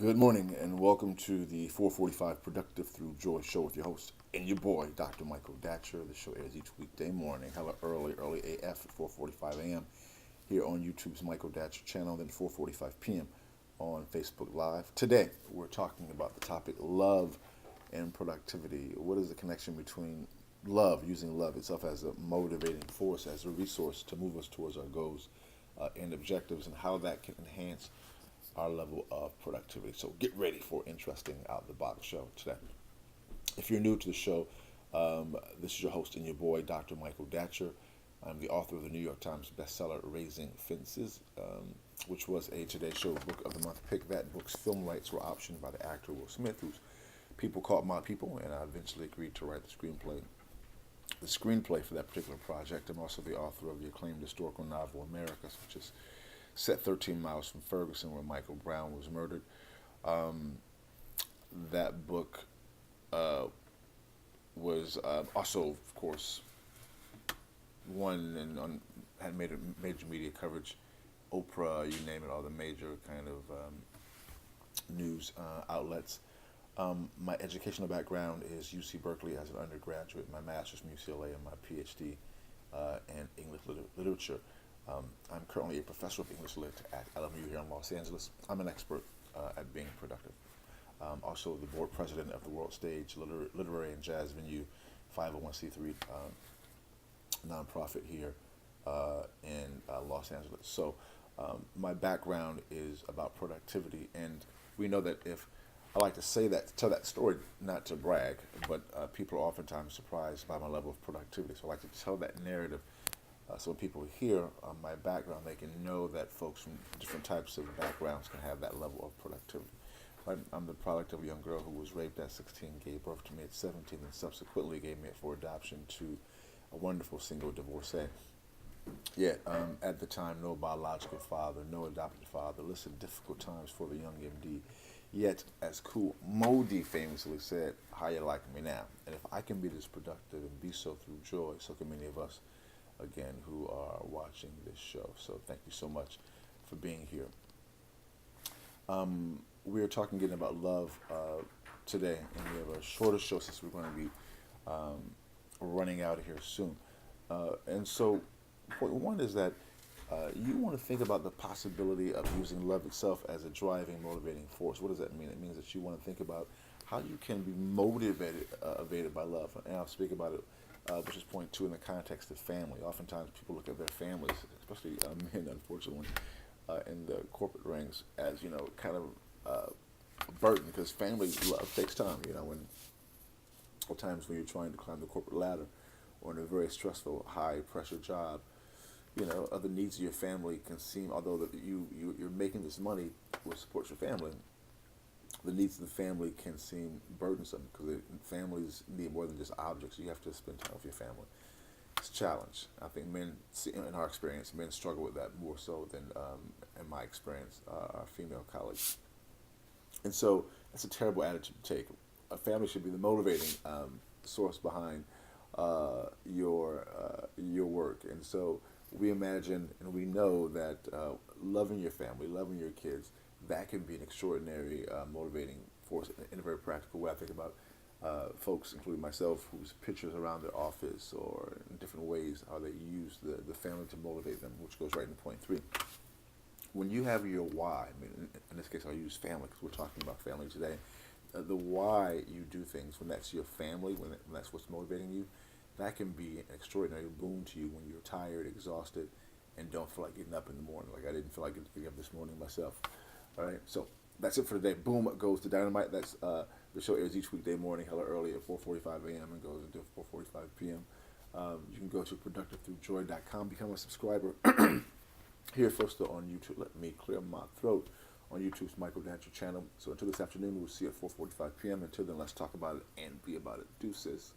Good morning and welcome to the 445 Productive Through Joy show with your host and your boy, Dr. Michael Datcher. The show airs each weekday morning, hella early AF at 4:45 a.m. here on YouTube's Michael Datcher channel, then 4:45 p.m. on Facebook Live. Today, we're talking about the topic love and productivity. What is the connection between love, using love itself as a motivating force, as a resource to move us towards our goals and objectives, and how that can enhance our level of productivity. So get ready for interesting out of the box show today. If you're new to the show, this is your host and your boy, Dr. Michael Datcher. I'm the author of the New York Times bestseller Raising Fences, which was a Today Show Book of the Month pick. That book's film rights were optioned by the actor Will Smith, whose people caught my people, and I eventually agreed to write the screenplay. The screenplay for that particular project. I'm also the author of the acclaimed historical novel Americas, which is set 13 miles from Ferguson, where Michael Brown was murdered. That book was also, of course, won and had made a major media coverage. Oprah, you name it, all the major kind of news outlets. My educational background is UC Berkeley as an undergraduate, my master's from UCLA, and my PhD in English literature. I'm currently a professor of English Lit at LMU here in Los Angeles. I'm an expert at being productive. Also the board president of the World Stage Literary and Jazz Venue 501c3 nonprofit here in Los Angeles. So my background is about productivity, and we know that if I like to tell that story, not to brag, but people are oftentimes surprised by my level of productivity. So I like to tell that narrative so when people hear my background, they can know that folks from different types of backgrounds can have that level of productivity. I'm the product of a young girl who was raped at 16, gave birth to me at 17, and subsequently gave me for adoption to a wonderful single divorcee. Yet, at the time, no biological father, no adopted father. Listen, difficult times for the young MD. Yet, as Cool Modi famously said, how you like me now? And if I can be this productive and be so through joy, so can many of us, again, who are watching this show. So thank you so much for being here. We are talking again about love today, and we have a shorter show since we're going to be running out of here soon. And so point one is that you want to think about the possibility of using love itself as a driving, motivating force. What does that mean? It means that you want to think about how you can be motivated by love. And I'll speak about it, which is point two, in the context of family. Oftentimes people look at their families, especially men, unfortunately, in the corporate ranks, as, kind of a burden, because family love takes time. At times when you're trying to climb the corporate ladder or in a very stressful, high-pressure job, other needs of your family can seem, although that you're making this money which supports your family, the needs of the family can seem burdensome, because families need more than just objects. You have to spend time with your family. It's a challenge. I think men, in our experience, men struggle with that more so than, in my experience, our female colleagues. And so that's a terrible attitude to take. A family should be the motivating source behind your work. And so we imagine and we know that loving your family, loving your kids, that can be an extraordinary motivating force in a very practical way. I think about folks, including myself, whose pictures around their office or in different ways how they use the family to motivate them, which goes right into point three. When you have your why, in this case I'll use family because we're talking about family today, the why you do things, when that's your family, when that's what's motivating you, that can be an extraordinary boon to you when you're tired, exhausted, and don't feel like getting up in the morning. Like I didn't feel like getting up this morning myself. All right, so that's it for today. Boom goes to dynamite. That's the show airs each weekday morning, hella early at 4:45 a.m. and goes into 4:45 p.m. You can go to productivethroughjoy.com, become a subscriber. Here first though on YouTube. Let me clear my throat. On YouTube's Michael Datcher channel. So until this afternoon, we'll see you at 4:45 p.m. Until then, let's talk about it and be about it. Deuces.